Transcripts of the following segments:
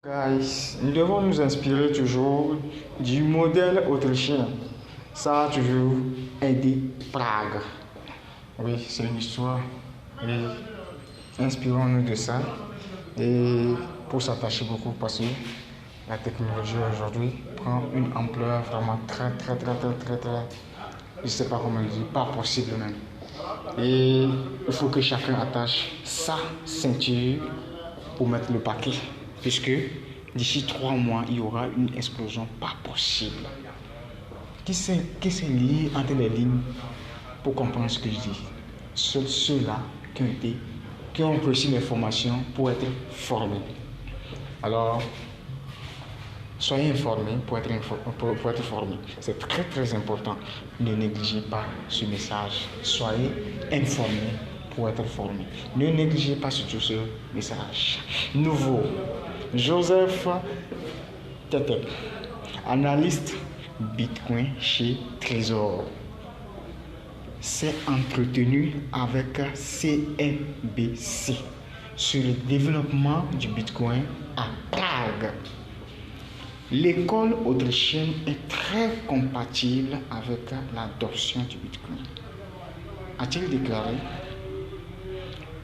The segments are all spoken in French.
Guys, nous devons nous inspirer toujours du modèle autrichien. Ça a toujours aidé Prague. Oui, c'est une histoire. Et inspirons-nous de ça. Et pour s'attacher beaucoup parce que la technologie aujourd'hui prend une ampleur vraiment très, je ne sais pas comment le dire, pas possible même. Et il faut que chacun attache sa ceinture pour mettre le paquet. Puisque d'ici 3 mois, il y aura une explosion pas possible. Qui s'est lié entre les lignes pour comprendre ce que je dis? Seuls ceux-là qui ont reçu l'information pour être formés. Alors, soyez informés pour être formés. C'est très important. Ne négligez pas ce message. Soyez informés pour être formés. Ne négligez pas surtout ce message. Nouveau. Joseph Tetek, analyste Bitcoin chez Trésor, s'est entretenu avec CNBC sur le développement du Bitcoin à Prague. L'école autrichienne est très compatible avec l'adoption du Bitcoin. A-t-il déclaré?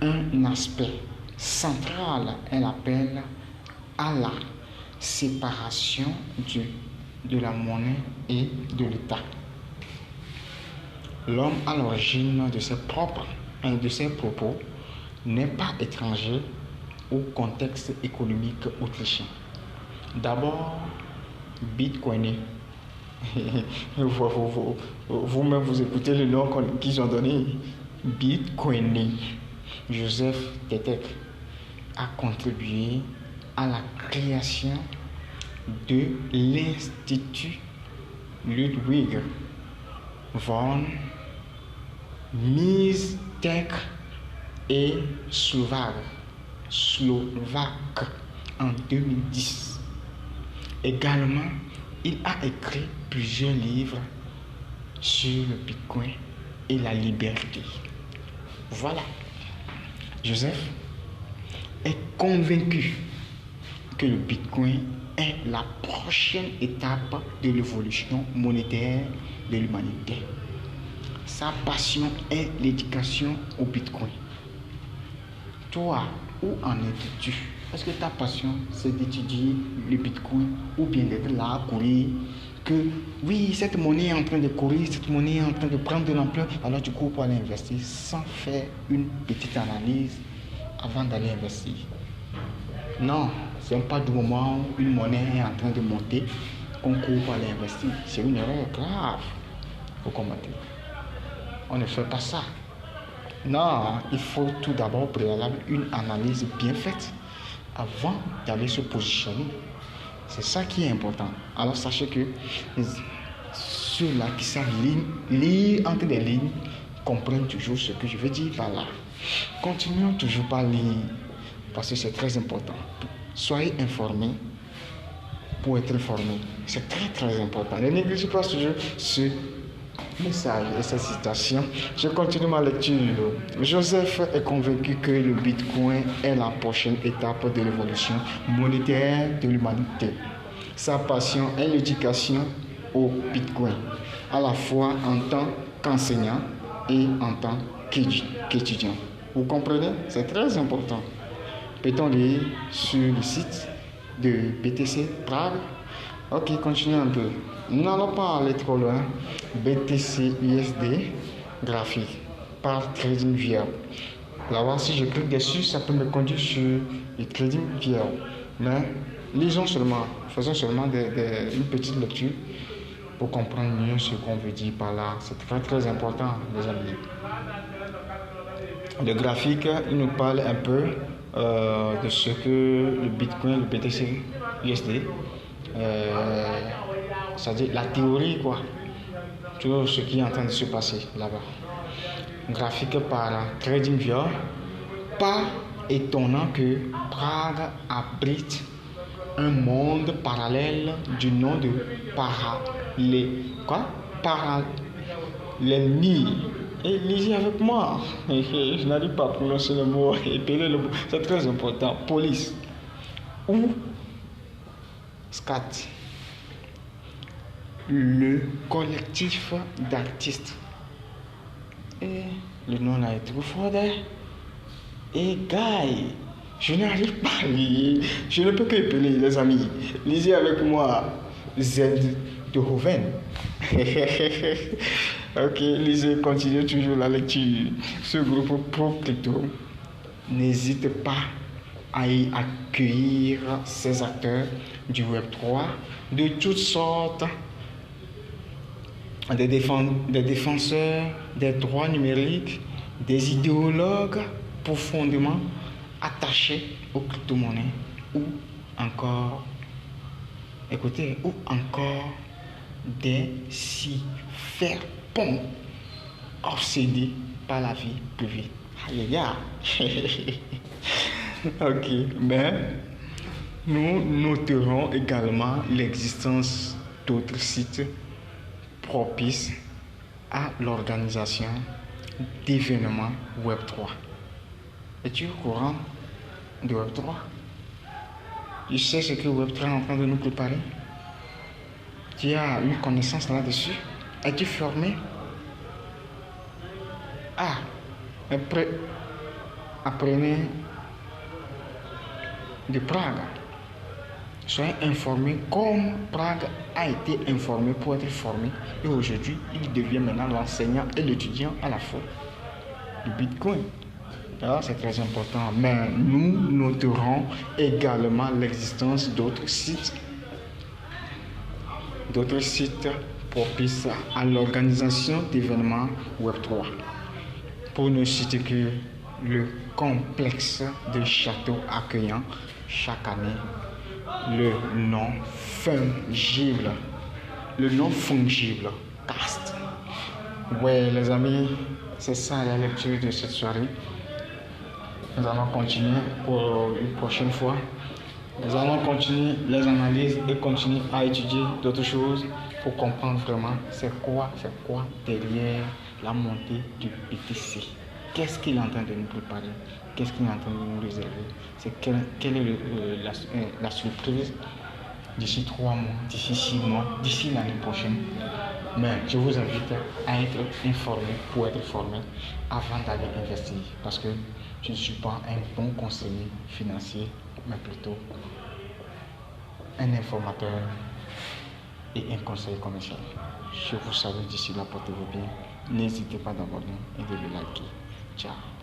Un aspect central est l'appel à la séparation de la monnaie et de l'État. L'homme à l'origine de ses propos n'est pas étranger au contexte économique autrichien. D'abord, bitcoiné. Vous-même, vous écoutez le nom qu'ils ont donné. Bitcoiné. Joseph Tetek a contribué à la création de l'Institut Ludwig von Mises et Slovaque en 2010. Également, il a écrit plusieurs livres sur le Bitcoin et la liberté. Voilà. Joseph est convaincu que le Bitcoin est la prochaine étape de l'évolution monétaire de l'humanité. Sa passion est l'éducation au Bitcoin. Toi, où en es-tu? Est-ce que ta passion, c'est d'étudier le Bitcoin ou bien d'être là à courir? Que oui, cette monnaie est en train de courir, cette monnaie est en train de prendre de l'ampleur, alors tu cours pour aller investir sans faire une petite analyse avant d'aller investir. Non, ce n'est pas du moment où une monnaie est en train de monter qu'on court pour aller investir. C'est une erreur grave. Faut combattre. On ne fait pas ça. Non, il faut tout d'abord préalable une analyse bien faite avant d'aller se positionner. C'est ça qui est important. Alors sachez que ceux-là qui savent lire entre les lignes comprennent toujours ce que je veux dire par là. Continuons toujours par lire parce que c'est très important. Soyez informés pour être formés. C'est très important. Ne négligez pas toujours ce message et cette citation. Je continue ma lecture. Joseph est convaincu que le Bitcoin est la prochaine étape de l'évolution monétaire de l'humanité. Sa passion est l'éducation au Bitcoin, à la fois en tant qu'enseignant et en tant qu'étudiant. Vous comprenez? C'est très important. Peut-on lire sur le site de BTC Prague? Ok, continuons un peu. Nous n'allons pas aller trop loin. BTC USD graphique par TradingView. Là-bas, si je clique dessus, ça peut me conduire sur le TradingView. Mais lisons seulement, faisons seulement une petite lecture pour comprendre mieux ce qu'on veut dire par là. C'est très important, les amis. Le graphique, il nous parle un peu de ce que le Bitcoin, le BTC USD, c'est-à-dire la théorie, quoi. Tout ce qui est en train de se passer là-bas. Graphique par TradingView. Pas étonnant que Prague abrite un monde parallèle du nom de Parallèle. Et lisez avec moi. Je n'arrive pas à prononcer le mot. C'est très important. Police. Où SCAT, le collectif d'artistes. Et le nom là est trop fort. Et Guy, je n'arrive pas à lire. Je ne peux que épeler, les amis. Lisez avec moi Z de Hoven. Ok, lisez, continuez toujours la lecture. Ce groupe pro-crypto n'hésite pas à y accueillir ces acteurs du Web3 de toutes sortes, des défenseurs des droits numériques, des idéologues profondément attachés aux crypto-monnaies ou encore, écoutez, ou encore des cypherpunks obsédés par la vie privée. Aïe aïe. Ok, mais nous noterons également l'existence d'autres sites propices à l'organisation d'événements Web3. Es-tu au courant de Web3? Tu sais ce que Web3 est en train de nous préparer? Tu as une connaissance là-dessus? Es-tu formé? Ah, apprenez de Prague. Soyez informés comme Prague a été informé pour être formé. Et aujourd'hui, il devient maintenant l'enseignant et l'étudiant à la fois du Bitcoin. Alors, c'est très important. Mais nous noterons également l'existence d'autres sites propices à l'organisation d'événements Web3. Pour ne citer que le complexe de châteaux accueillant chaque année le non fungible cast. Ouais, les amis, c'est ça la lecture de cette soirée. Nous allons continuer pour une prochaine fois. Nous allons continuer les analyses et continuer à étudier d'autres choses pour comprendre vraiment c'est quoi derrière la montée du BTC. Qu'est-ce qu'il est en train de nous préparer? Qu'est-ce qu'il est en train de nous réserver? Quelle est la surprise d'ici 3 mois, d'ici 6 mois, d'ici l'année prochaine? Mais je vous invite à être informé pour être formé avant d'aller investir. Parce que je ne suis pas un bon conseiller financier, mais plutôt un informateur et un conseiller commercial. Je vous salue d'ici là, portez-vous bien. N'hésitez pas d'abonner et de le liker. Ciao.